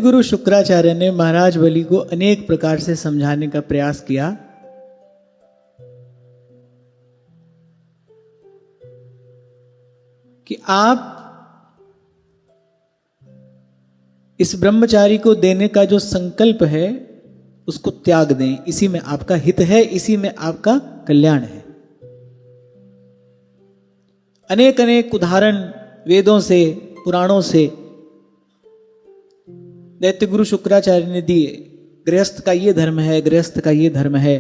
दैत्यगुरु शुक्राचार्य ने महाराज बलि को अनेक प्रकार से समझाने का प्रयास किया कि आप इस ब्रह्मचारी को देने का जो संकल्प है उसको त्याग दें, इसी में आपका हित है, इसी में आपका कल्याण है। अनेक अनेक उदाहरण वेदों से पुराणों से दैत्यगुरु शुक्राचार्य ने दिए। गृहस्थ का ये धर्म है, गृहस्थ का ये धर्म है।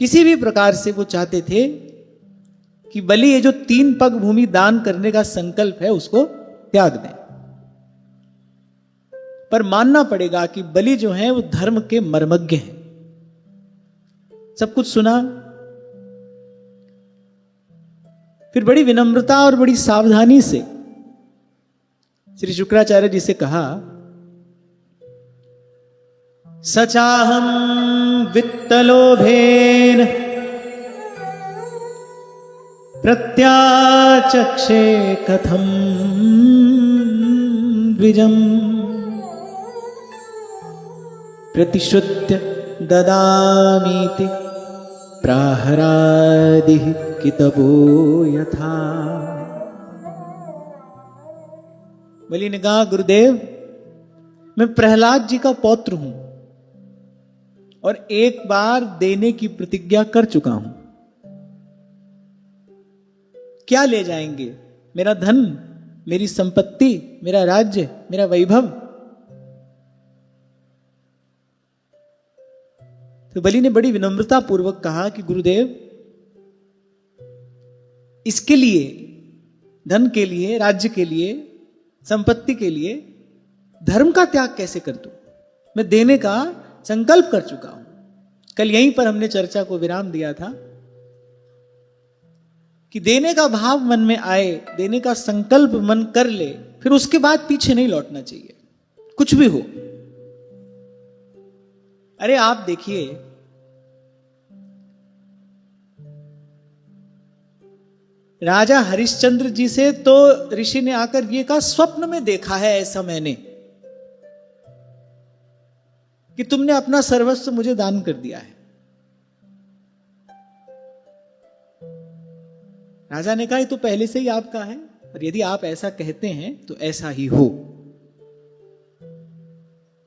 किसी भी प्रकार से वो चाहते थे कि बलि ये जो 3 पग भूमि दान करने का संकल्प है उसको त्याग दें। पर मानना पड़ेगा कि बलि जो है वो धर्म के मर्मज्ञ हैं। सब कुछ सुना, फिर बड़ी विनम्रता और बड़ी सावधानी से श्री शुक्राचार्य जी से कहा, सचाहम वित्तलोभेन प्रत्याचक्षे कथम द्विजम प्रतिश्रुत्य ददामीति प्राहरादिः कितवो यथा। बलि ने कहा, गुरुदेव मैं प्रहलाद जी का पौत्र हूं और एक बार देने की प्रतिज्ञा कर चुका हूं। क्या ले जाएंगे? मेरा धन, मेरी संपत्ति, मेरा राज्य, मेरा वैभव? तो बलि ने बड़ी विनम्रता पूर्वक कहा कि गुरुदेव, इसके लिए, धन के लिए, राज्य के लिए, संपत्ति के लिए धर्म का त्याग कैसे कर दूं? मैं देने का संकल्प कर चुका हूं। कल यहीं पर हमने चर्चा को विराम दिया था कि देने का भाव मन में आए, देने का संकल्प मन कर ले, फिर उसके बाद पीछे नहीं लौटना चाहिए, कुछ भी हो। अरे आप देखिए, राजा हरिश्चंद्र जी से तो ऋषि ने आकर ये कहा, स्वप्न में देखा है ऐसा मैंने कि तुमने अपना सर्वस्व मुझे दान कर दिया है। राजा ने कहा, ये तो पहले से ही आपका है, और यदि आप ऐसा कहते हैं तो ऐसा ही हो।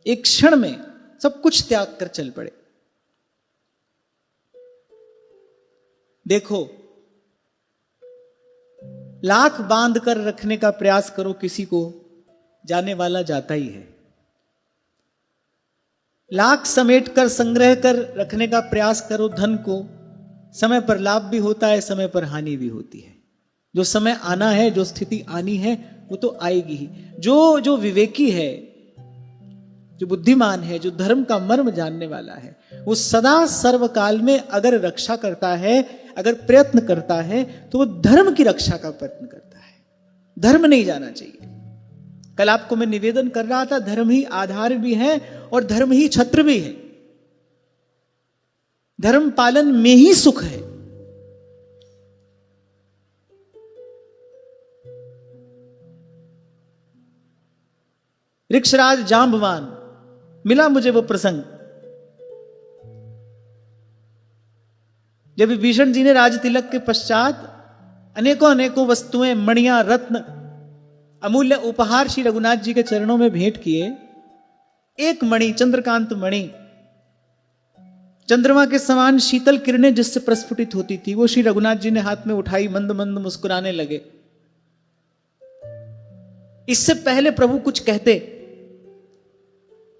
एक क्षण में सब कुछ त्याग कर चल पड़े। देखो, लाख बांध कर रखने का प्रयास करो किसी को, जाने वाला जाता ही है। लाख समेट कर संग्रह कर रखने का प्रयास करो धन को, समय पर लाभ भी होता है, समय पर हानि भी होती है। जो समय आना है, जो स्थिति आनी है, वो तो आएगी ही। जो विवेकी है, जो बुद्धिमान है, जो धर्म का मर्म जानने वाला है, वो सदा सर्वकाल में अगर रक्षा करता है, अगर प्रयत्न करता है, तो वो धर्म की रक्षा का प्रयत्न करता है। धर्म नहीं जाना चाहिए। कल आपको मैं निवेदन कर रहा था, धर्म ही आधार भी है और धर्म ही छत्र भी है। धर्म पालन में ही सुख है। ऋक्षराज जांबवान, मिला मुझे वो प्रसंग जब विभीषण जी ने राज तिलक के पश्चात अनेकों अनेकों वस्तुएं, मणियां, रत्न, अमूल्य उपहार श्री रघुनाथ जी के चरणों में भेंट किए। एक मणि, चंद्रकांत मणि, चंद्रमा के समान शीतल किरणें जिससे प्रस्फुटित होती थी, वो श्री रघुनाथ जी ने हाथ में उठाई, मंद मंद मुस्कुराने लगे। इससे पहले प्रभु कुछ कहते,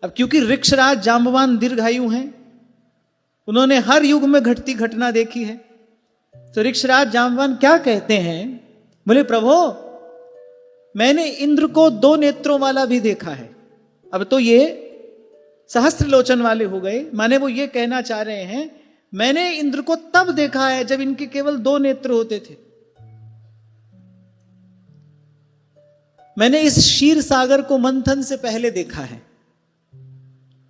अब क्योंकि ऋक्षराज जांबवान दीर्घायु हैं, उन्होंने हर युग में घटती घटना देखी है, तो ऋक्षराज जांबवान क्या कहते हैं? बोले, प्रभु मैंने इंद्र को 2 नेत्रों वाला भी देखा है। अब तो ये सहस्त्र लोचन वाले हो गए, माने वो ये कहना चाह रहे हैं, मैंने इंद्र को तब देखा है जब इनके केवल 2 नेत्र होते थे। मैंने इस क्षीर सागर को मंथन से पहले देखा है।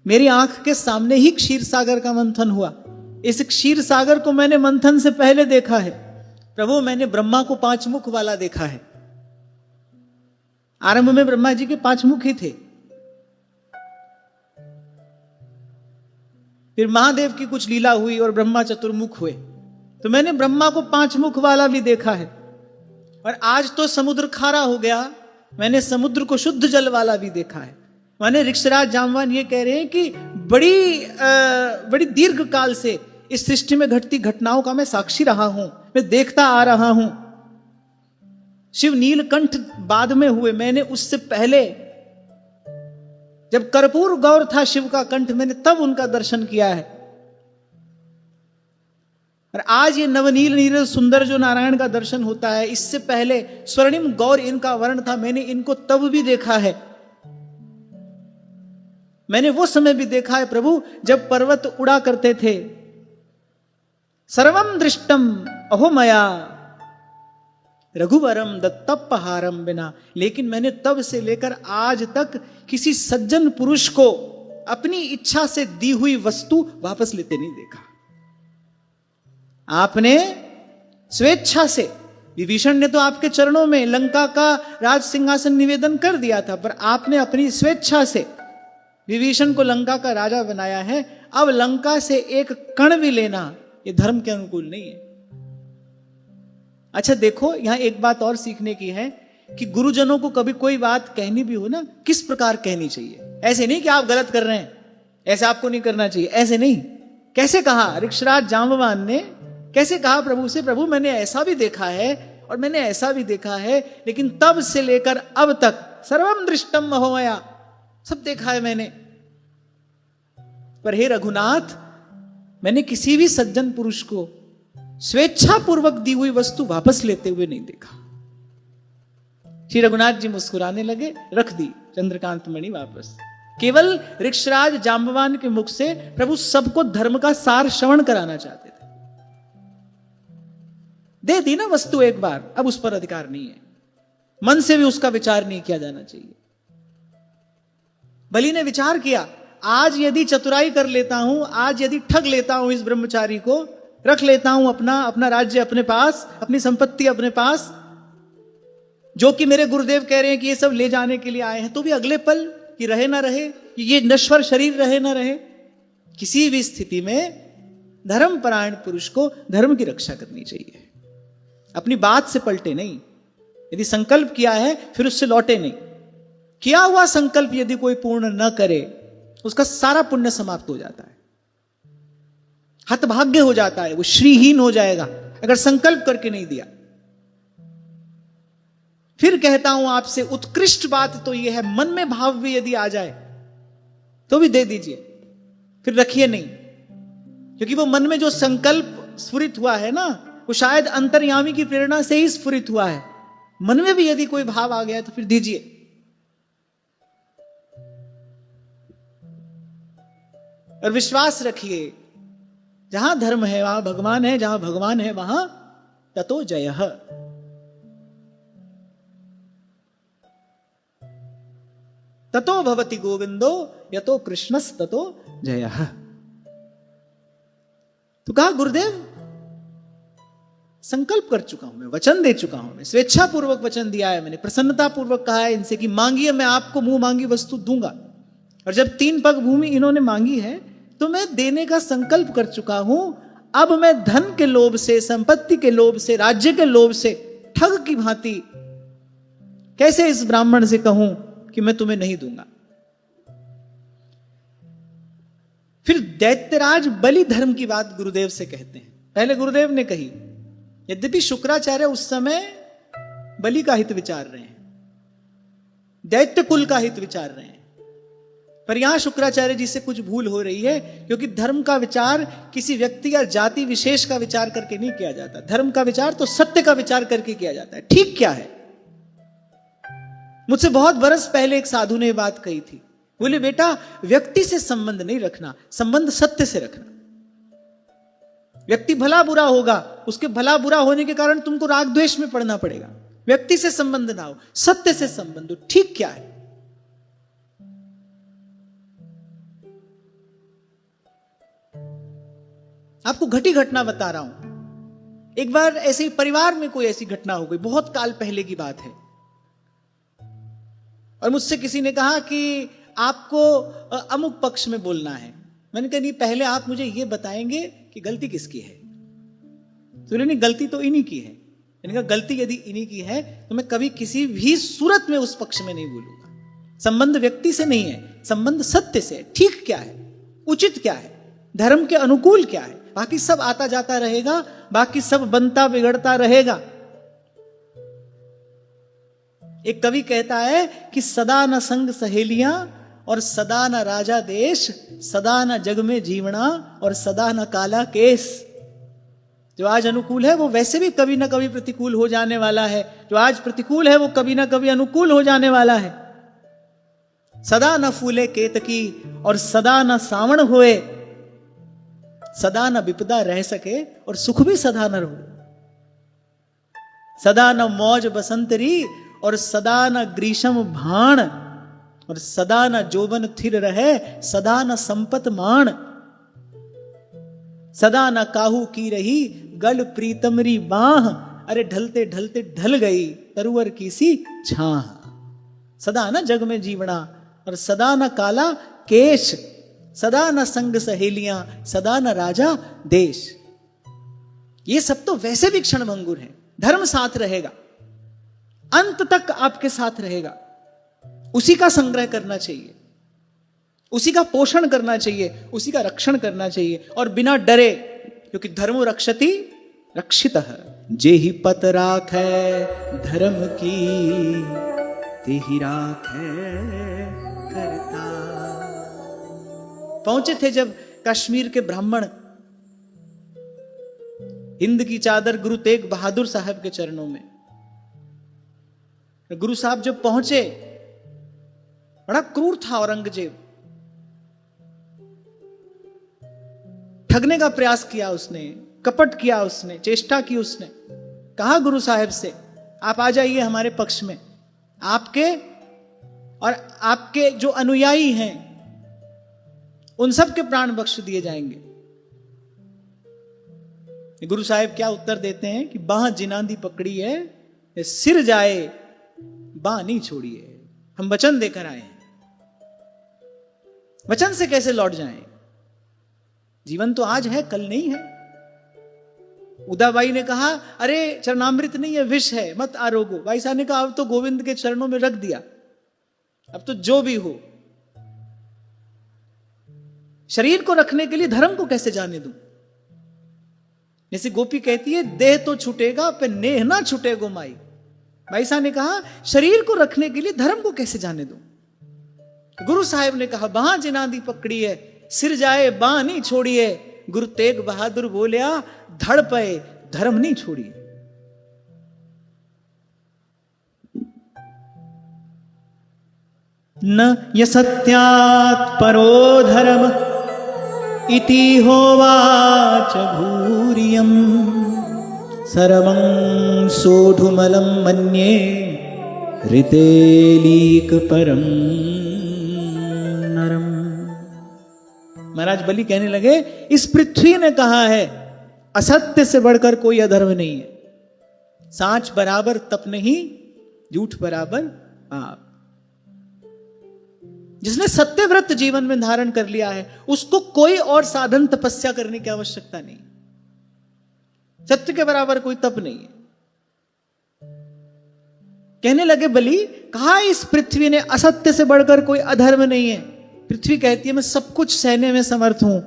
मेरी आंख के सामने ही क्षीर सागर का मंथन हुआ। इस क्षीर सागर को मैंने मंथन से पहले देखा है। प्रभु मैंने ब्रह्मा को 5 मुख वाला देखा है। आरंभ में ब्रह्मा जी के 5 मुख ही थे, फिर महादेव की कुछ लीला हुई और ब्रह्मा चतुर्मुख हुए, तो मैंने ब्रह्मा को 5 मुख वाला भी देखा है। और आज तो समुद्र खारा हो गया, मैंने समुद्र को शुद्ध जल वाला भी देखा है। माने ऋक्षराज जामवान ये कह रहे हैं कि बड़ी दीर्घ काल से इस सृष्टि में घटती घटनाओं का मैं साक्षी रहा हूं, मैं देखता आ रहा हूं। शिव नीलकंठ बाद में हुए, मैंने उससे पहले जब कर्पूर गौर था शिव का कंठ, मैंने तब उनका दर्शन किया है। और आज ये नवनील नीरज सुंदर जो नारायण का दर्शन होता है, इससे पहले स्वर्णिम गौर इनका वर्ण था, मैंने इनको तब भी देखा है। मैंने वो समय भी देखा है प्रभु जब पर्वत उड़ा करते थे। सर्वम दृष्टम अहो मया रघुवरम दत्तपहारम बिना, लेकिन मैंने तब से लेकर आज तक किसी सज्जन पुरुष को अपनी इच्छा से दी हुई वस्तु वापस लेते नहीं देखा। आपने स्वेच्छा से, विभीषण ने तो आपके चरणों में लंका का राज सिंहासन निवेदन कर दिया था, पर आपने अपनी स्वेच्छा से विभीषण को लंका का राजा बनाया है। अब लंका से एक कण भी लेना ये धर्म के अनुकूल नहीं है। अच्छा देखो, यहां एक बात और सीखने की है कि गुरुजनों को कभी कोई बात कहनी भी हो ना, किस प्रकार कहनी चाहिए। ऐसे नहीं कि आप गलत कर रहे हैं, ऐसा आपको नहीं करना चाहिए, ऐसे नहीं। कैसे कहा ऋक्षराज जांबवान ने, कैसे कहा प्रभु से, प्रभु मैंने ऐसा भी देखा है और मैंने ऐसा भी देखा है, लेकिन तब से लेकर अब तक सर्वम दृष्टम महोमया, सब देखा है मैंने, पर हे रघुनाथ मैंने किसी भी सज्जन पुरुष को स्वेच्छा पूर्वक दी हुई वस्तु वापस लेते हुए नहीं देखा। श्री रघुनाथ जी मुस्कुराने लगे, रख दी चंद्रकांत मणि वापस। केवल ऋक्षराज जांबवान के मुख से प्रभु सबको धर्म का सार श्रवण कराना चाहते थे। दे दी ना वस्तु एक बार, अब उस पर अधिकार नहीं है, मन से भी उसका विचार नहीं किया जाना चाहिए। बलि ने विचार किया, आज यदि चतुराई कर लेता हूं, आज यदि ठग लेता हूं इस ब्रह्मचारी को, रख लेता हूं अपना राज्य अपने पास, अपनी संपत्ति अपने पास, जो कि मेरे गुरुदेव कह रहे हैं कि ये सब ले जाने के लिए आए हैं, तो भी अगले पल कि रहे ना रहे, ये नश्वर शरीर रहे ना रहे, किसी भी स्थिति में धर्मपरायण पुरुष को धर्म की रक्षा करनी चाहिए। अपनी बात से पलटे नहीं, यदि संकल्प किया है फिर उससे लौटे नहीं। किया हुआ संकल्प यदि कोई पूर्ण न करे, उसका सारा पुण्य समाप्त हो जाता है, हतभाग्य हो जाता है, वो श्रीहीन हो जाएगा अगर संकल्प करके नहीं दिया। फिर कहता हूं आपसे, उत्कृष्ट बात तो यह है, मन में भाव भी यदि आ जाए तो भी दे दीजिए, फिर रखिए नहीं, क्योंकि वो मन में जो संकल्प स्फुरित हुआ है ना, वो शायद अंतर्यामी की प्रेरणा से ही स्फुरित हुआ है। मन में भी यदि कोई भाव आ गया तो फिर दीजिए। और विश्वास रखिए, जहां धर्म है वहां भगवान है, जहां भगवान है वहां ततो जयः। ततो भवति गोविंदो यतो कृष्णस् ततो जयः। तो कहा गुरुदेव संकल्प कर चुका हूं मैं, वचन दे चुका हूं मैं, स्वेच्छा पूर्वक वचन दिया है मैंने, प्रसन्नता पूर्वक कहा है इनसे कि मांगिए मैं आपको मुंह मांगी वस्तु दूंगा। और जब 3 पग भूमि इन्होंने मांगी है तो मैं देने का संकल्प कर चुका हूं। अब मैं धन के लोभ से, संपत्ति के लोभ से, राज्य के लोभ से ठग की भांति कैसे इस ब्राह्मण से कहूं कि मैं तुम्हें नहीं दूंगा। फिर दैत्यराज बलि धर्म की बात गुरुदेव से कहते हैं। पहले गुरुदेव ने कही, यद्यपि शुक्राचार्य उस समय बलि का हित विचार रहे हैं, दैत्य कुल का हित विचार रहे हैं, पर यहां शुक्राचार्य जी से कुछ भूल हो रही है, क्योंकि धर्म का विचार किसी व्यक्ति या जाति विशेष का विचार करके नहीं किया जाता। धर्म का विचार तो सत्य का विचार करके किया जाता है। ठीक क्या है? मुझसे बहुत बरस पहले एक साधु ने बात कही थी, बोले बेटा व्यक्ति से संबंध नहीं रखना, संबंध सत्य से रखना। व्यक्ति भला बुरा होगा, उसके भला बुरा होने के कारण तुमको राग द्वेष में पड़ना पड़ेगा। व्यक्ति से संबंध ना हो, सत्य से संबंध हो। ठीक क्या है? आपको घटी घटना बता रहा हूं। एक बार ऐसे परिवार में कोई ऐसी घटना हो गई, बहुत काल पहले की बात है, और मुझसे किसी ने कहा कि आपको अमुक पक्ष में बोलना है। मैंने कहा नहीं, पहले आप मुझे ये बताएंगे कि गलती किसकी है। तो नहीं, गलती तो इन्हीं की है। मैंने कहा गलती यदि इन्हीं की है तो मैं कभी किसी भी सूरत में उस पक्ष में नहीं बोलूंगा। संबंध व्यक्ति से नहीं है, संबंध सत्य से। ठीक क्या है, उचित क्या है, धर्म के अनुकूल क्या है, बाकी सब आता जाता रहेगा, बाकी सब बनता बिगड़ता रहेगा। एक कवि कहता है कि सदा न संग सहेलियां और सदा न राजा देश, सदा न जग में जीवना और सदा न काला केस। जो आज अनुकूल है वो वैसे भी कभी ना कभी प्रतिकूल हो जाने वाला है, जो आज प्रतिकूल है वो कभी ना कभी अनुकूल हो जाने वाला है। सदा न फूले केतकी और सदा न सावण होए, सदा न विपदा रह सके और सुख भी सदा न रहो। सदा न मौज बसंतरी और सदा न ग्रीष्म भाण और सदा न जोबन थिर रहे, सदा न संपत माण। सदा न काहू की रही गल प्रीतमरी बाह, अरे ढलते ढलते ढल गई तरुवर की सी छाह। सदा न जग में जीवना और सदा न काला केश, सदा न संग सहेलियां सदा न राजा देश। ये सब तो वैसे भी क्षणभंगुर है। धर्म साथ रहेगा, अंत तक आपके साथ रहेगा। उसी का संग्रह करना चाहिए, उसी का पोषण करना चाहिए, उसी का रक्षण करना चाहिए और बिना डरे, क्योंकि धर्मो रक्षति रक्षितः। जे ही पत राख है धर्म की, ते ही राख है करता। पहुंचे थे जब कश्मीर के ब्राह्मण हिंद की चादर गुरु तेग बहादुर साहब के चरणों में। गुरु साहब जब पहुंचे, बड़ा क्रूर था औरंगजेब, ठगने का प्रयास किया उसने, कपट किया उसने, चेष्टा की उसने। कहा गुरु साहब से आप आ जाइए हमारे पक्ष में, आपके और आपके जो अनुयायी हैं उन सब के प्राण बख्श दिए जाएंगे। गुरु साहब क्या उत्तर देते हैं कि बाह जिनांदी पकड़ी है, सिर जाए बाह नहीं छोड़िए। हम वचन देकर आए हैं, वचन से कैसे लौट जाएं? जीवन तो आज है, कल नहीं है। उदाबाई ने कहा अरे चरणामृत नहीं है, विष है, मत आरोगो। भाई साहब ने कहा अब तो गोविंद के चरणों में रख दिया, अब तो जो भी हो। शरीर को रखने के लिए धर्म को कैसे जाने दूं? जैसे गोपी कहती है देह तो छूटेगा पे नेह ना छूटेगो माई। भाई साहब ने कहा शरीर को रखने के लिए धर्म को कैसे जाने दूं? गुरु साहब ने कहा बाह जिनांदी पकड़ी है, सिर जाए बाह नहीं छोड़िए। गुरु तेग बहादुर बोलिया धड़ पे धर्म नहीं छोड़िए। न यसत्यात् परो धर्म इति होवाच भूरियम्, सर्वं सोढुमलं मन्ये ऋतेलीक परम नरम। महाराज बलि कहने लगे इस पृथ्वी ने कहा है असत्य से बढ़कर कोई अधर्म नहीं है। सांच बराबर तप नहीं, झूठ बराबर पाप। जिसने सत्यव्रत जीवन में धारण कर लिया है उसको कोई और साधन तपस्या करने की आवश्यकता नहीं। सत्य के बराबर कोई तप नहीं है। कहने लगे बलि, कहा इस पृथ्वी ने असत्य से बढ़कर कोई अधर्म नहीं है। पृथ्वी कहती है मैं सब कुछ सहने में समर्थ हूं,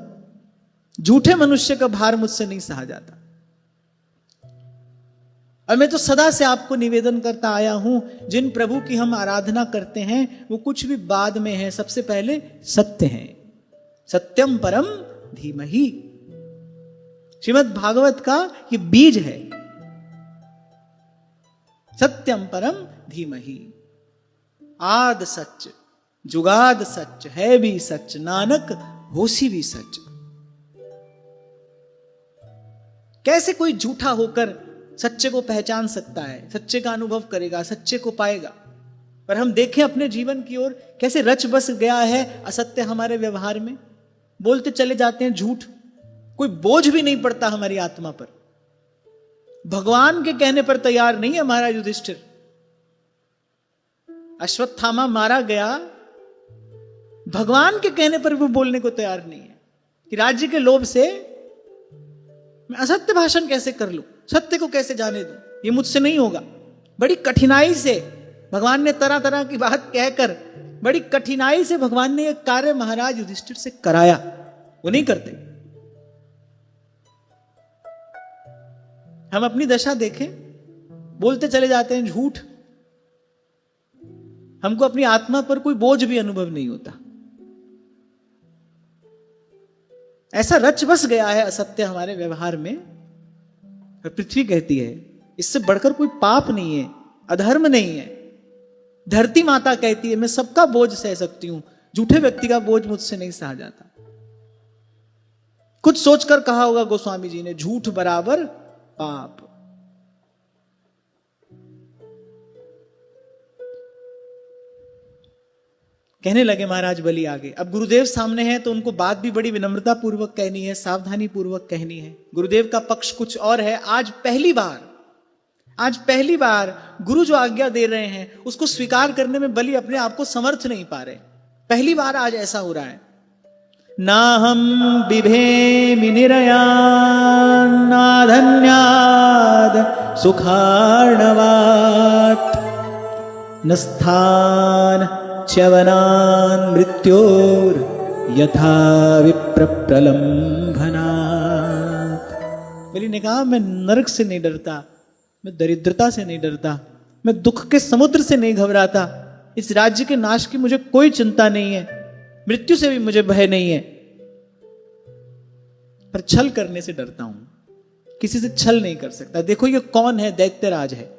झूठे मनुष्य का भार मुझसे नहीं सहा जाता। और मैं तो सदा से आपको निवेदन करता आया हूं, जिन प्रभु की हम आराधना करते हैं वो कुछ भी बाद में है, सबसे पहले सत्य है। सत्यम परम धीमहि। श्रीमद् भागवत का ये बीज है, सत्यम परम धीमहि। आद सच, जुगाद सच, है भी सच, नानक होसी भी सच। कैसे कोई झूठा होकर सच्चे को पहचान सकता है, सच्चे का अनुभव करेगा, सच्चे को पाएगा? पर हम देखें अपने जीवन की ओर, कैसे रच बस गया है असत्य हमारे व्यवहार में। बोलते चले जाते हैं झूठ, कोई बोझ भी नहीं पड़ता हमारी आत्मा पर। भगवान के कहने पर तैयार नहीं है महाराज युधिष्ठिर। अश्वत्थामा मारा गया, भगवान के कहने पर वो बोलने को तैयार नहीं है। कि राज्य के लोभ से मैं असत्य भाषण कैसे कर लूं, सत्य को कैसे जाने दूं, ये मुझसे नहीं होगा। बड़ी कठिनाई से भगवान ने तरह तरह की बात कहकर, बड़ी कठिनाई से भगवान ने यह कार्य महाराज युधिष्ठिर से कराया। वो नहीं करते। हम अपनी दशा देखें, बोलते चले जाते हैं झूठ, हमको अपनी आत्मा पर कोई बोझ भी अनुभव नहीं होता। ऐसा रच बस गया है असत्य हमारे व्यवहार में। और पृथ्वी कहती है इससे बढ़कर कोई पाप नहीं है, अधर्म नहीं है। धरती माता कहती है मैं सबका बोझ सह सकती हूं, झूठे व्यक्ति का बोझ मुझसे नहीं सहा जाता। कुछ सोचकर कहा होगा गोस्वामी जी ने, झूठ बराबर पाप। कहने लगे महाराज बलि आगे। अब गुरुदेव सामने हैं तो उनको बात भी बड़ी विनम्रता पूर्वक कहनी है, सावधानी पूर्वक कहनी है। गुरुदेव का पक्ष कुछ और है। आज पहली बार गुरु जो आज्ञा दे रहे हैं उसको स्वीकार करने में बलि अपने आप को समर्थ नहीं पा रहे। पहली बार आज ऐसा हो रहा है। ना हम बिभेमि निरयान नाधन्याद सुखार्णवात् न स्थान च्यवनान् मृत्योर यथा विप्र प्रलंभनात्। बलि ने कहा मैं नरक से नहीं डरता, मैं दरिद्रता से नहीं डरता, मैं दुख के समुद्र से नहीं घबराता, इस राज्य के नाश की मुझे कोई चिंता नहीं है, मृत्यु से भी मुझे भय नहीं है, पर छल करने से डरता हूं। किसी से छल नहीं कर सकता। देखो ये कौन है? दैत्यराज है।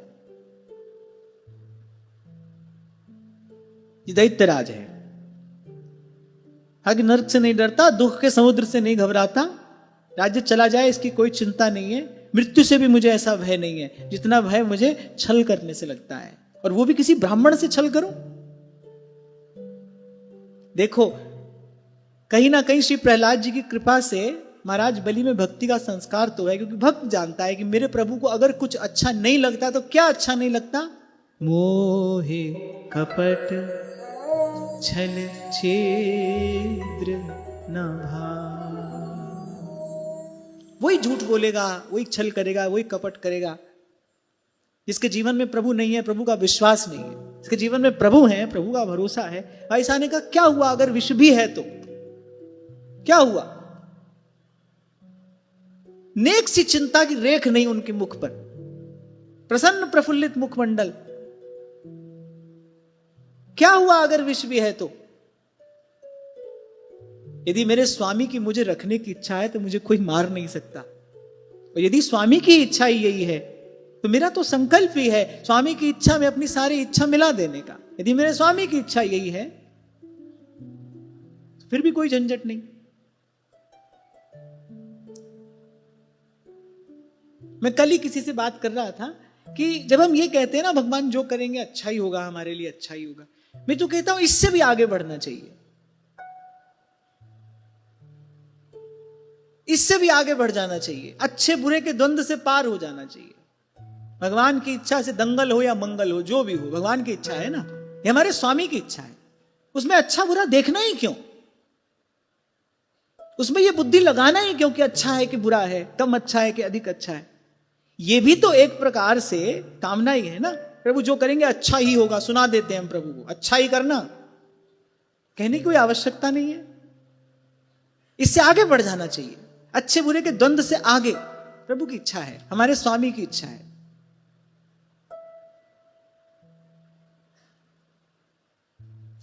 ये दैत्यराज है। आगे नरक से नहीं डरता, दुख के समुद्र से नहीं घबराता, राज्य चला जाए इसकी कोई चिंता नहीं है, मृत्यु से भी मुझे ऐसा भय नहीं है जितना भय मुझे छल करने से लगता है, और वो भी किसी ब्राह्मण से छल करूं। देखो कहीं ना कहीं श्री प्रहलाद जी की कृपा से महाराज बलि में भक्ति का संस्कार तो है, क्योंकि भक्त जानता है कि मेरे प्रभु को अगर कुछ अच्छा नहीं लगता तो क्या अच्छा नहीं लगता? मोहे कपट छल छिद्र न भाव। वही झूठ बोलेगा, वही छल करेगा, वही कपट करेगा जिसके जीवन में प्रभु नहीं है, प्रभु का विश्वास नहीं है। जिसके जीवन में प्रभु है, प्रभु का भरोसा है। ऐसा ने कहा क्या हुआ अगर विष भी है तो क्या हुआ? नेक सी चिंता की रेख नहीं उनके मुख पर, प्रसन्न प्रफुल्लित मुखमंडल। क्या हुआ अगर विष भी है तो? यदि मेरे स्वामी की मुझे रखने की इच्छा है तो मुझे कोई मार नहीं सकता, और यदि स्वामी की इच्छा ही यही है तो मेरा तो संकल्प ही है स्वामी की इच्छा में अपनी सारी इच्छा मिला देने का। यदि मेरे स्वामी की इच्छा यही है तो फिर भी कोई झंझट नहीं। मैं कल ही किसी से बात कर रहा था कि जब हम ये कहते हैं ना भगवान जो करेंगे अच्छा ही होगा, हमारे लिए अच्छा ही होगा, मैं तो कहता हूं इससे भी आगे बढ़ना चाहिए, इससे भी आगे बढ़ जाना चाहिए। अच्छे बुरे के द्वंद्व से पार हो जाना चाहिए। भगवान की इच्छा से दंगल हो या मंगल हो, जो भी हो, भगवान की इच्छा है ना, ये हमारे स्वामी की इच्छा है। उसमें अच्छा बुरा देखना ही क्यों? उसमें ये बुद्धि लगाना ही क्यों कि अच्छा है कि बुरा है, कम अच्छा है कि अधिक अच्छा है? ये भी तो एक प्रकार से कामना ही है ना। प्रभु जो करेंगे अच्छा ही होगा, सुना देते हैं हम प्रभु को, अच्छा ही करना, कहने की कोई आवश्यकता नहीं है। इससे आगे बढ़ जाना चाहिए, अच्छे बुरे के द्वंद्व से आगे। प्रभु की इच्छा है, हमारे स्वामी की इच्छा है।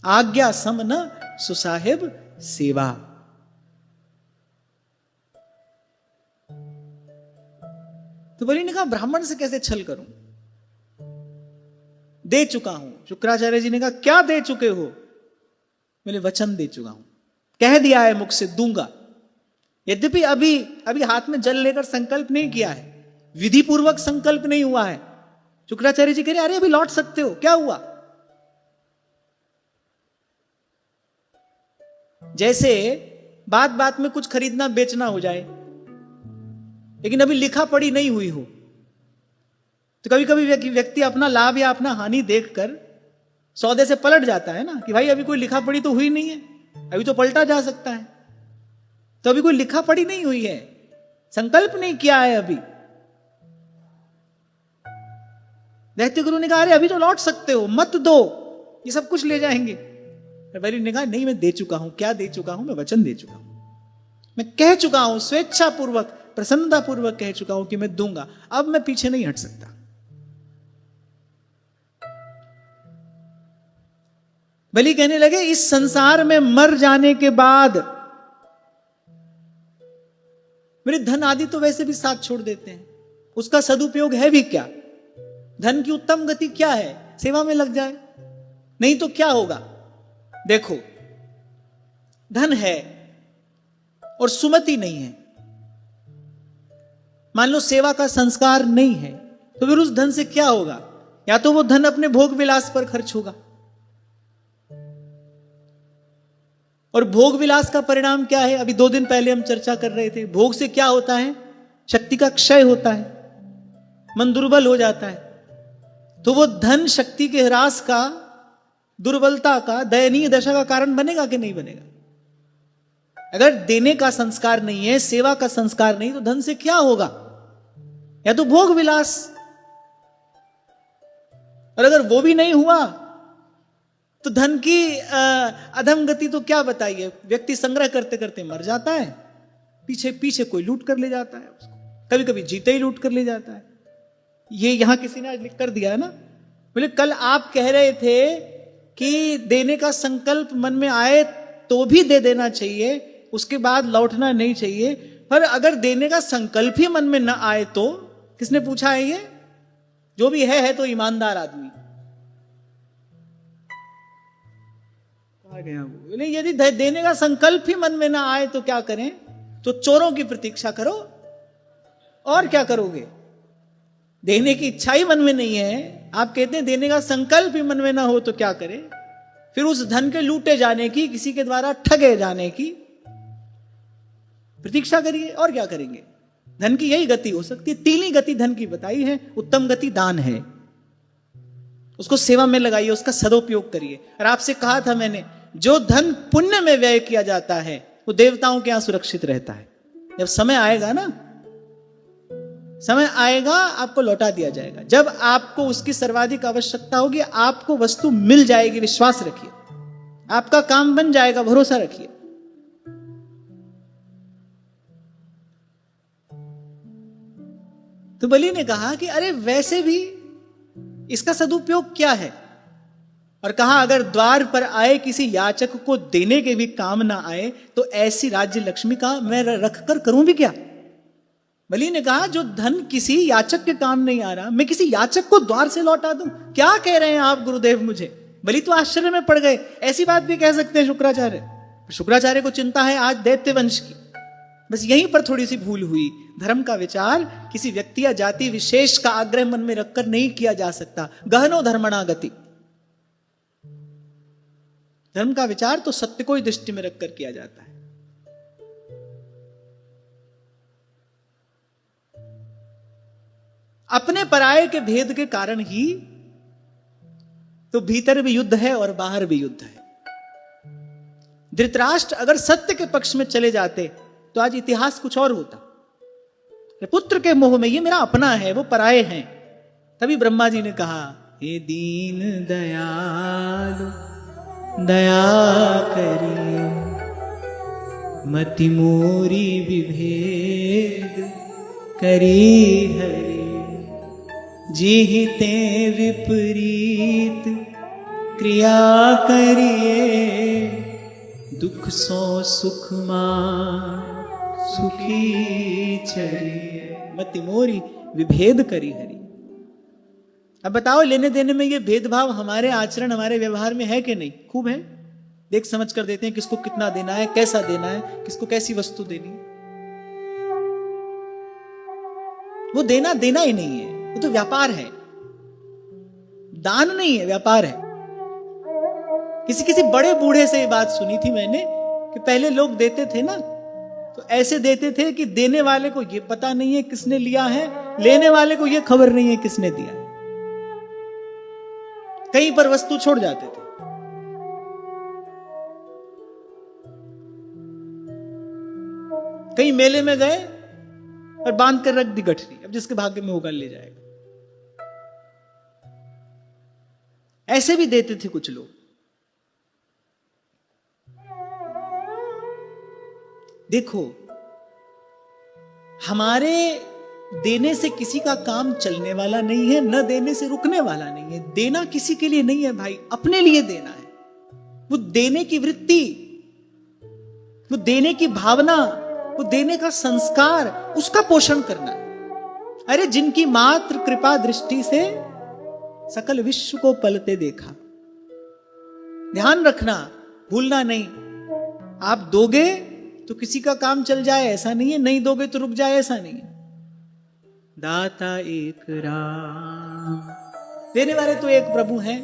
आज्ञा सम न सुसाहिब सेवा। तो बलि ने कहा ब्राह्मण से कैसे छल करूं? दे चुका हूं। शुक्राचार्य जी ने कहा क्या दे चुके हो? मैंने वचन दे चुका हूं, कह दिया है मुख से दूंगा। यद्यपि अभी हाथ में जल लेकर संकल्प नहीं किया है, विधि पूर्वक संकल्प नहीं हुआ है। शुक्राचार्य जी कह रहे अरे अभी लौट सकते हो, क्या हुआ? जैसे बात बात में कुछ खरीदना बेचना हो जाए, लेकिन अभी लिखा पढ़ी नहीं हुई हो, तो कभी कभी व्यक्ति अपना लाभ या अपना हानि देखकर सौदे से पलट जाता है ना, कि भाई अभी कोई लिखा पढ़ी तो हुई नहीं है, अभी तो पलटा जा सकता है। तो अभी कोई लिखा पढ़ी नहीं हुई है, संकल्प नहीं किया है अभी। दैत्य गुरु ने कहा अरे अभी तो लौट सकते हो, मत दो, ये सब कुछ ले जाएंगे। बलि ने कहा नहीं, मैं दे चुका हूं। क्या दे चुका हूं? मैं वचन दे चुका हूं, मैं कह चुका हूं, स्वेच्छा पूर्वक प्रसन्नता पूर्वक कह चुका हूं कि मैं दूंगा, अब मैं पीछे नहीं हट सकता। बलि कहने लगे इस संसार में मर जाने के बाद मेरे धन आदि तो वैसे भी साथ छोड़ देते हैं, उसका सदुपयोग है भी क्या? धन की उत्तम गति क्या है? सेवा में लग जाए, नहीं तो क्या होगा? देखो, धन है और सुमति नहीं है, मान लो सेवा का संस्कार नहीं है, तो फिर उस धन से क्या होगा? या तो वो धन अपने भोग विलास पर खर्च होगा, और भोग विलास का परिणाम क्या है? अभी 2 दिन पहले हम चर्चा कर रहे थे, भोग से क्या होता है? शक्ति का क्षय होता है, मन दुर्बल हो जाता है। तो वो धन शक्ति के ह्रास का, दुर्बलता का, दयनीय दशा का कारण बनेगा कि नहीं बनेगा? अगर देने का संस्कार नहीं है, सेवा का संस्कार नहीं, तो धन से क्या होगा? या तो भोग विलास, और अगर वो भी नहीं हुआ तो धन की अधम गति तो क्या बताइए? व्यक्ति संग्रह करते करते मर जाता है, पीछे पीछे कोई लूट कर ले जाता है उसको, कभी कभी जीते ही लूट कर ले जाता है। ये यहां किसी ने आज लिख कर दिया है ना, बोले कल आप कह रहे थे कि देने का संकल्प मन में आए तो भी दे देना चाहिए, उसके बाद लौटना नहीं चाहिए, पर अगर देने का संकल्प ही मन में न आए तो? किसने पूछा है ये? जो भी है तो ईमानदार आदमी। बोले यदि देने का संकल्प ही मन में ना आए तो क्या करें? तो चोरों की प्रतीक्षा करो, और क्या करोगे? देने की इच्छा ही मन में नहीं है, आप कहते हैं देने का संकल्प ही मन में ना हो तो क्या करें? फिर उस धन के लूटे जाने की, किसी के द्वारा ठगे जाने की प्रतीक्षा करिए, और क्या करेंगे? धन की यही गति हो सकती है, 3 ही गति धन की बताई है। उत्तम गति दान है, उसको सेवा में लगाइए, उसका सदुपयोग करिए। और आपसे कहा था मैंने, जो धन पुण्य में व्यय किया जाता है वो देवताओं के यहां सुरक्षित रहता है। जब समय आएगा ना, समय आएगा आपको लौटा दिया जाएगा। जब आपको उसकी सर्वाधिक आवश्यकता होगी, आपको वस्तु मिल जाएगी, विश्वास रखिए, आपका काम बन जाएगा, भरोसा रखिए। तो बलि ने कहा कि अरे वैसे भी इसका सदुपयोग क्या है? और कहा अगर द्वार पर आए किसी याचक को देने के भी काम ना आए तो ऐसी राज्य लक्ष्मी का मैं रखकर करूं भी क्या? बलि ने कहा जो धन किसी याचक के काम नहीं आ रहा, मैं किसी याचक को द्वार से लौटा दूं? क्या कह रहे हैं आप गुरुदेव मुझे? बलि तो आश्चर्य में पड़ गए। ऐसी बात भी कह सकते हैं शुक्राचार्य? शुक्राचार्य को चिंता है आज दैत्य वंश की। बस यहीं पर थोड़ी सी भूल हुई। धर्म का विचार किसी व्यक्ति या जाति विशेष का आग्रह मन में रखकर नहीं किया जा सकता। गहनो धर्मणा गति, धर्म का विचार तो सत्य को ही दृष्टि में रखकर किया जाता है। अपने पराये के भेद के कारण ही तो भीतर भी युद्ध है और बाहर भी युद्ध है। धृतराष्ट्र अगर सत्य के पक्ष में चले जाते तो आज इतिहास कुछ और होता। पुत्र के मोह में, ये मेरा अपना है, वो पराये हैं। तभी ब्रह्मा जी ने कहा, हे दीन दयालु दया करिए, मति मोरी विभेद करी हरि, जीते विपरीत क्रिया करिए, दुख सो सुख मान सुखी चरिए, मति मोरी विभेद करी हरि। अब बताओ, लेने देने में ये भेदभाव हमारे आचरण, हमारे व्यवहार में है कि नहीं? खूब है। देख समझ कर देते हैं किसको कितना देना है, कैसा देना है, किसको कैसी वस्तु देनी है। वो देना देना ही नहीं है, वो तो व्यापार है। दान नहीं है, व्यापार है। किसी किसी बड़े बूढ़े से ये बात सुनी थी मैंने कि पहले लोग देते थे ना, तो ऐसे देते थे कि देने वाले को ये पता नहीं है किसने लिया है, लेने वाले को ये खबर नहीं है किसने दिया। कहीं पर वस्तु छोड़ जाते थे। कहीं मेले में गए और बांध कर रख दी गठरी, अब जिसके भाग्य में होगा ले जाएगा। ऐसे भी देते थे कुछ लोग। देखो, हमारे देने से किसी का काम चलने वाला नहीं है, न देने से रुकने वाला नहीं है। देना किसी के लिए नहीं है भाई, अपने लिए देना है। वो देने की वृत्ति, वो देने की भावना, वो देने का संस्कार, उसका पोषण करना। अरे जिनकी मात्र कृपा दृष्टि से सकल विश्व को पलते देखा। ध्यान रखना, भूलना नहीं। आप दोगे तो किसी का काम चल जाए ऐसा नहीं है, नहीं दोगे तो रुक जाए ऐसा नहीं है। दाता एक राम, देने वाले तो एक प्रभु हैं।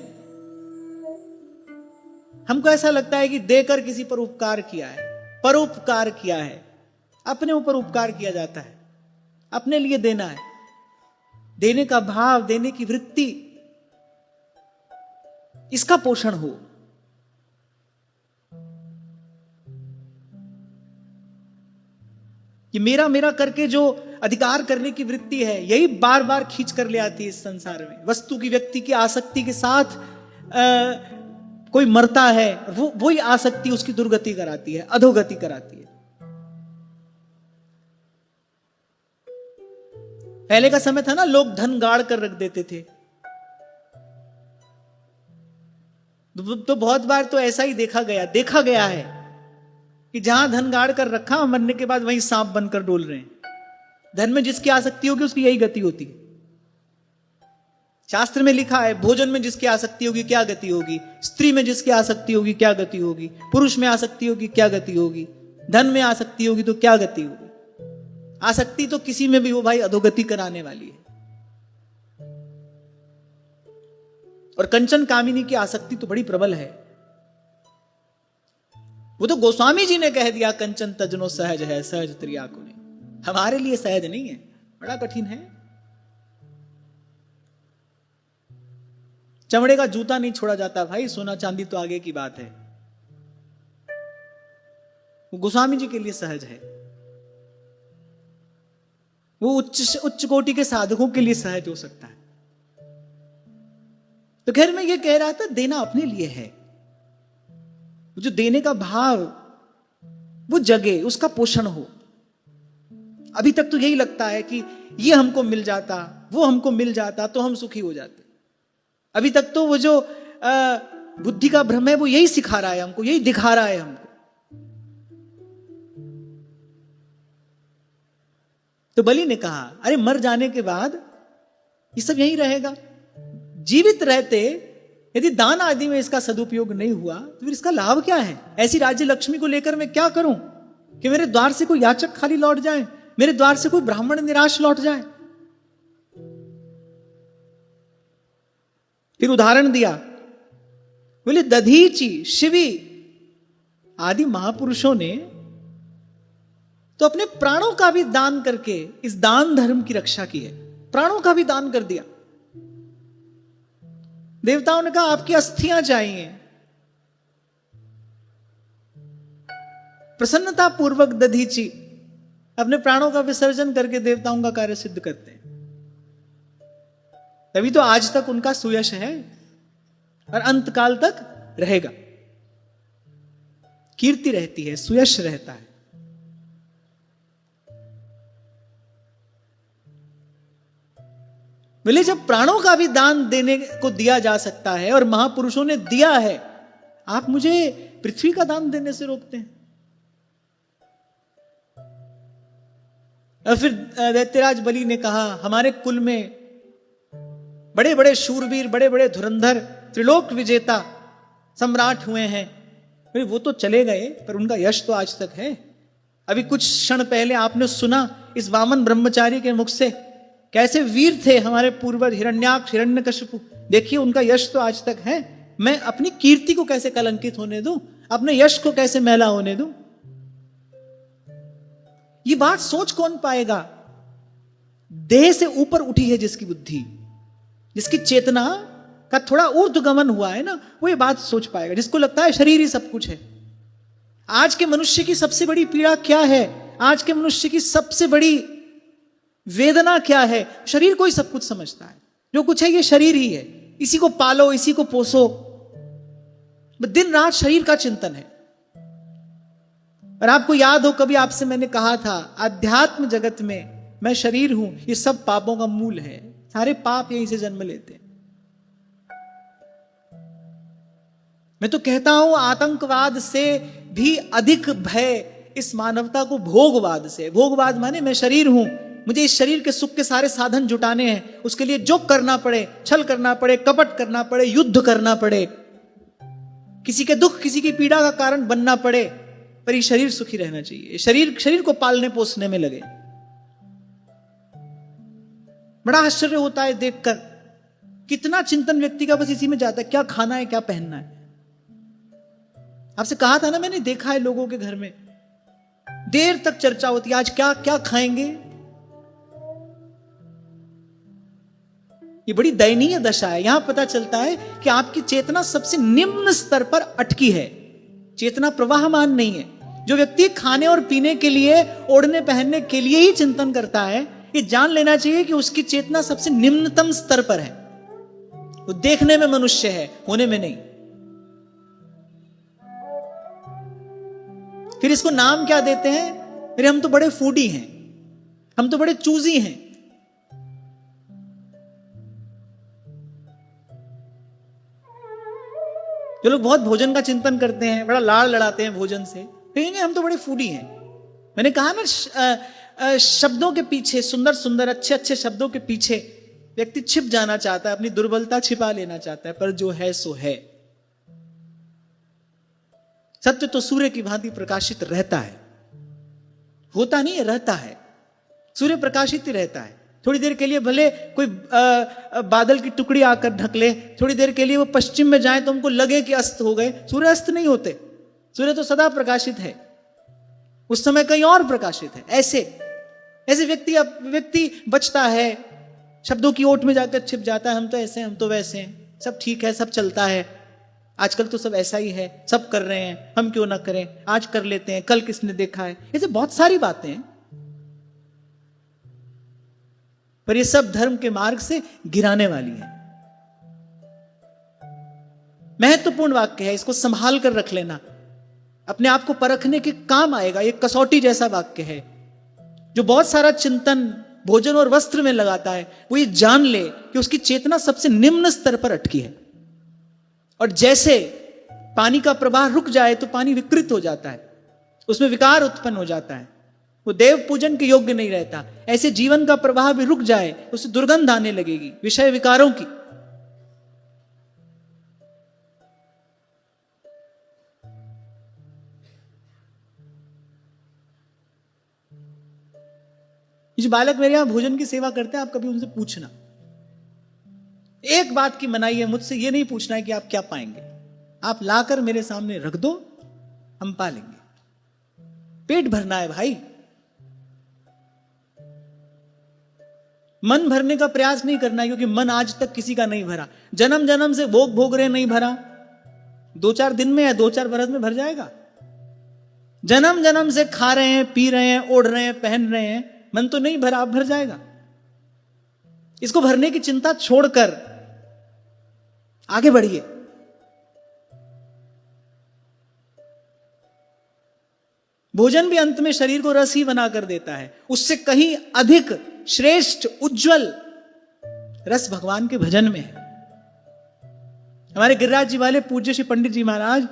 हमको ऐसा लगता है कि देकर किसी पर उपकार किया है, परोपकार किया है। अपने ऊपर उपकार किया जाता है, अपने लिए देना है। देने का भाव, देने की वृत्ति, इसका पोषण हो। कि मेरा मेरा करके जो अधिकार करने की वृत्ति है, यही बार बार खींच कर ले आती है इस संसार में। वस्तु की, व्यक्ति की आसक्ति के साथ कोई मरता है, वही आसक्ति उसकी दुर्गति कराती है, अधोगति कराती है। पहले का समय था ना, लोग धन गाड़ कर रख देते थे। तो बहुत बार तो ऐसा ही देखा गया है कि जहां धन गाड़ कर रखा, मरने के बाद वहीं सांप बनकर डोल रहे हैं। धन में जिसकी आसक्ति होगी उसकी यही गति होती है। शास्त्र में लिखा है, भोजन में जिसकी आसक्ति होगी क्या गति होगी, स्त्री में जिसकी आसक्ति होगी क्या गति होगी, पुरुष में आसक्ति होगी क्या गति होगी, धन में आसक्ति होगी तो क्या गति होगी। आसक्ति तो किसी में भी हो भाई, अधोगति कराने वाली है। और कंचन कामिनी की आसक्ति तो बड़ी प्रबल है। वो तो गोस्वामी जी ने कह दिया, कंचन तजनो सहज है, सहज त्रिया को नहीं। हमारे लिए सहज नहीं है, बड़ा कठिन है। चमड़े का जूता नहीं छोड़ा जाता भाई, सोना चांदी तो आगे की बात है। वो गोस्वामी जी के लिए सहज है, वो उच्च कोटि के साधकों के लिए सहज हो सकता है। तो खैर मैं ये कह रहा था, देना अपने लिए है। जो देने का भाव वो जगे, उसका पोषण हो। अभी तक तो यही लगता है कि ये हमको मिल जाता, वो हमको मिल जाता तो हम सुखी हो जाते। अभी तक तो वो जो बुद्धि का भ्रम है वो यही सिखा रहा है हमको, यही दिखा रहा है हमको। तो बलि ने कहा, अरे मर जाने के बाद ये सब यही रहेगा। जीवित रहते यदि दान आदि में इसका सदुपयोग नहीं हुआ तो फिर इसका लाभ क्या है। ऐसी राज्य लक्ष्मी को लेकर मैं क्या करूं कि मेरे द्वार से कोई याचक खाली लौट जाए, मेरे द्वार से कोई ब्राह्मण निराश लौट जाए। फिर उदाहरण दिया, बोले दधीची, शिवी आदि महापुरुषों ने तो अपने प्राणों का भी दान करके इस दान धर्म की रक्षा की है। प्राणों का भी दान कर दिया। देवताओं ने कहा आपकी अस्थियां चाहिए, प्रसन्नता पूर्वक दधीची अपने प्राणों का विसर्जन करके देवताओं का कार्य सिद्ध करते हैं। तभी तो आज तक उनका सुयश है और अंत काल तक रहेगा। कीर्ति रहती है, सुयश रहता है। बोले जब प्राणों का भी दान देने को दिया जा सकता है और महापुरुषों ने दिया है, आप मुझे पृथ्वी का दान देने से रोकते हैं। और फिर दैत्यराज बलि ने कहा, हमारे कुल में बड़े बड़े शूरवीर, बड़े बड़े धुरंधर, त्रिलोक विजेता सम्राट हुए हैं। वो तो चले गए पर उनका यश तो आज तक है। अभी कुछ क्षण पहले आपने सुना इस वामन ब्रह्मचारी के मुख से, कैसे वीर थे हमारे पूर्वज हिरण्याक्ष, हिरण्यकशिपु। देखिए उनका यश तो आज तक है। मैं अपनी कीर्ति को कैसे कलंकित होने दूं, अपने यश को कैसे मैला होने दूं। ये बात सोच कौन पाएगा? देह से ऊपर उठी है जिसकी बुद्धि, जिसकी चेतना का थोड़ा ऊर्ध्वगमन हुआ है ना, वो ये बात सोच पाएगा। जिसको लगता है शरीर ही सब कुछ है। आज के मनुष्य की सबसे बड़ी पीड़ा क्या है? आज के मनुष्य की सबसे बड़ी वेदना क्या है? शरीर को ही सब कुछ समझता है, जो कुछ है ये शरीर ही है, इसी को पालो, इसी को पोसो, दिन रात शरीर का चिंतन है। और आपको याद हो कभी आपसे मैंने कहा था, अध्यात्म जगत में मैं शरीर हूं, ये सब पापों का मूल है, सारे पाप यहीं से जन्म लेते हैं। मैं तो कहता हूं आतंकवाद से भी अधिक भय इस मानवता को भोगवाद से। भोगवाद माने मैं शरीर हूं, मुझे इस शरीर के सुख के सारे साधन जुटाने हैं, उसके लिए जो करना पड़े, छल करना पड़े, कपट करना पड़े, युद्ध करना पड़े, किसी के दुख किसी की पीड़ा का कारण बनना पड़े, पर ये शरीर सुखी रहना चाहिए। शरीर को पालने पोसने में लगे। बड़ा आश्चर्य होता है देखकर, कितना चिंतन व्यक्ति का बस इसी में जाता है, क्या खाना है, क्या पहनना है। आपसे कहा था ना, मैंने देखा है लोगों के घर में देर तक चर्चा होती है, आज क्या क्या खाएंगे। ये बड़ी दयनीय दशा है। यहां पता चलता है कि आपकी चेतना सबसे निम्न स्तर पर अटकी है, चेतना प्रवाहमान नहीं है। जो व्यक्ति खाने और पीने के लिए, ओढ़ने पहनने के लिए ही चिंतन करता है, ये जान लेना चाहिए कि उसकी चेतना सबसे निम्नतम स्तर पर है। वो देखने में मनुष्य है, होने में नहीं। फिर इसको नाम क्या देते हैं? फिर हम तो बड़े फूडी हैं, हम तो बड़े चूजी हैं। जो लोग बहुत भोजन का चिंतन करते हैं, बड़ा लाड़ लड़ाते हैं भोजन से, कहेंगे हम तो बड़े फूडी हैं। मैंने कहा ना, शब्दों के पीछे, सुंदर सुंदर अच्छे अच्छे शब्दों के पीछे व्यक्ति छिप जाना चाहता है, अपनी दुर्बलता छिपा लेना चाहता है, पर जो है सो है। सत्य तो सूर्य की भांति प्रकाशित रहता है, होता नहीं है, रहता है। सूर्य प्रकाशित ही रहता है। थोड़ी देर के लिए भले कोई बादल की टुकड़ी आकर ढक ले, थोड़ी देर के लिए वो पश्चिम में जाए तो हमको लगे कि अस्त हो गए, सूर्य अस्त नहीं होते। सूर्य तो सदा प्रकाशित है, उस समय कहीं और प्रकाशित है। ऐसे व्यक्ति बचता है, शब्दों की ओट में जाकर छिप जाता है, हम तो ऐसे, हम तो वैसे हैं, सब ठीक है, सब चलता है, आजकल तो सब ऐसा ही है, सब कर रहे हैं, हम क्यों ना करें, आज कर लेते हैं, कल किसने देखा है। ऐसे बहुत सारी बातें हैं, पर ये सब धर्म के मार्ग से गिराने वाली है। महत्वपूर्ण वाक्य है, इसको संभाल कर रख लेना, अपने आप को परखने के काम आएगा। ये कसौटी जैसा वाक्य है। जो बहुत सारा चिंतन भोजन और वस्त्र में लगाता है, वो ये जान ले कि उसकी चेतना सबसे निम्न स्तर पर अटकी है। और जैसे पानी का प्रवाह रुक जाए तो पानी विकृत हो जाता है, उसमें विकार उत्पन्न हो जाता है, वो देव पूजन के योग्य नहीं रहता। ऐसे जीवन का प्रवाह भी रुक जाए, उससे दुर्गंध आने लगेगी, विषय विकारों की। जो बालक मेरे यहां भोजन की सेवा करते हैं, आप कभी उनसे पूछना, एक बात की मनाही है, मुझसे ये नहीं पूछना है कि आप क्या पाएंगे, आप लाकर मेरे सामने रख दो, हम पा लेंगे। पेट भरना है भाई, मन भरने का प्रयास नहीं करना है, क्योंकि मन आज तक किसी का नहीं भरा। जन्म जन्म से भोग रहे, नहीं भरा, 2-4 दिन में या 2-4 बरस में भर जाएगा। जन्म जन्म से खा रहे हैं, पी रहे हैं, ओढ़ रहे हैं, पहन रहे हैं, मन तो नहीं भरा, अब भर जाएगा। इसको भरने की चिंता छोड़कर आगे बढ़िए। भोजन भी अंत में शरीर को रस ही बनाकर देता है, उससे कहीं अधिक श्रेष्ठ उज्जवल रस भगवान के भजन में है। हमारे गिरिराज जी वाले पूज्य श्री पंडित जी महाराज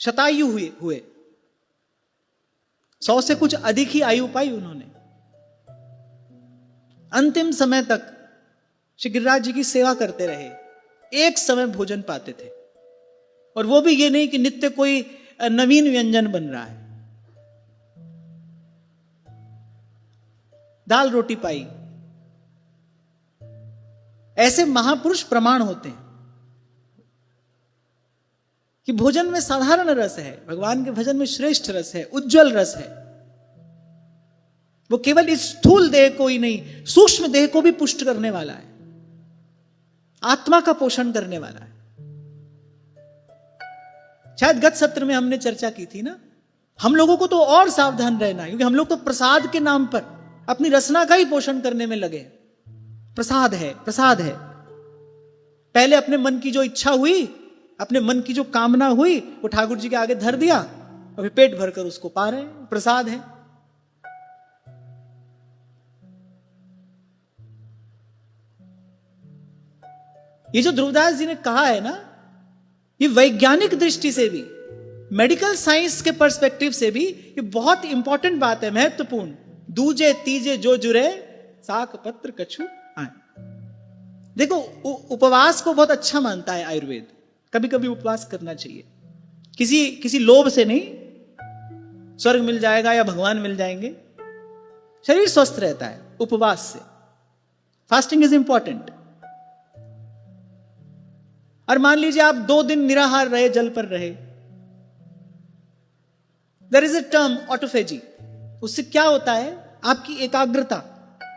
शतायु हुए 100 से कुछ अधिक ही आयु पाई उन्होंने। अंतिम समय तक श्री गिरिराज जी की सेवा करते रहे, एक समय भोजन पाते थे, और वो भी ये नहीं कि नित्य कोई नवीन व्यंजन बन रहा है। दाल रोटी पाई। ऐसे महापुरुष प्रमाण होते हैं कि भोजन में साधारण रस है, भगवान के भजन में श्रेष्ठ रस है, उज्जवल रस है। वो केवल इस स्थूल देह को ही नहीं, सूक्ष्म देह को भी पुष्ट करने वाला है, आत्मा का पोषण करने वाला है। शायद गत सत्र में हमने चर्चा की थी ना हम लोगों को तो और सावधान रहना है, क्योंकि हम लोग तो प्रसाद के नाम पर अपनी रसना का ही पोषण करने में लगे। प्रसाद है, प्रसाद है। पहले अपने मन की जो इच्छा हुई, अपने मन की जो कामना हुई, वो ठाकुर जी के आगे धर दिया और फिर पेट भरकर उसको पा रहे हैं। प्रसाद है। ये जो ध्रुवदास जी ने कहा है ना, ये वैज्ञानिक दृष्टि से भी, मेडिकल साइंस के पर्सपेक्टिव से भी ये बहुत इंपॉर्टेंट बात है, महत्वपूर्ण। दूजे तीजे जो जुरे साक पत्र कछु आए। देखो, उपवास को बहुत अच्छा मानता है आयुर्वेद। कभी कभी उपवास करना चाहिए, किसी लोभ से नहीं, स्वर्ग मिल जाएगा या भगवान मिल जाएंगे। शरीर स्वस्थ रहता है उपवास से। Fasting is important. और मान लीजिए आप 2 दिन निराहार रहे, जल पर रहे, there is a term autophagy. उससे क्या होता है, आपकी एकाग्रता,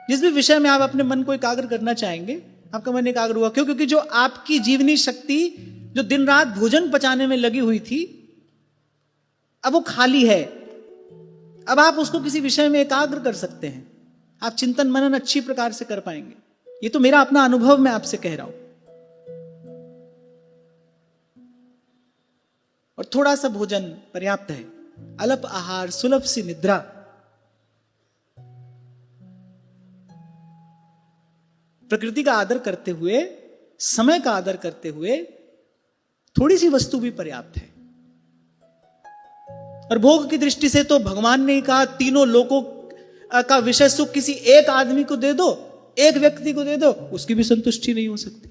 जिस भी विषय में आप अपने मन को एकाग्र करना चाहेंगे, आपका मन एकाग्र हुआ। क्यों? क्योंकि जो आपकी जीवनी शक्ति जो दिन रात भोजन पचाने में लगी हुई थी, अब वो खाली है। अब आप उसको किसी विषय में एकाग्र कर सकते हैं। आप चिंतन मनन अच्छी प्रकार से कर पाएंगे। ये तो मेरा अपना अनुभव मैं आपसे कह रहा हूं। और थोड़ा सा भोजन पर्याप्त है। अल्प आहार, सुलभ सी निद्रा, प्रकृति का आदर करते हुए, समय का आदर करते हुए थोड़ी सी वस्तु भी पर्याप्त है। और भोग की दृष्टि से तो भगवान ने कहा, तीनों लोकों का विषय सुख किसी एक आदमी को दे दो, एक व्यक्ति को दे दो, उसकी भी संतुष्टि नहीं हो सकती।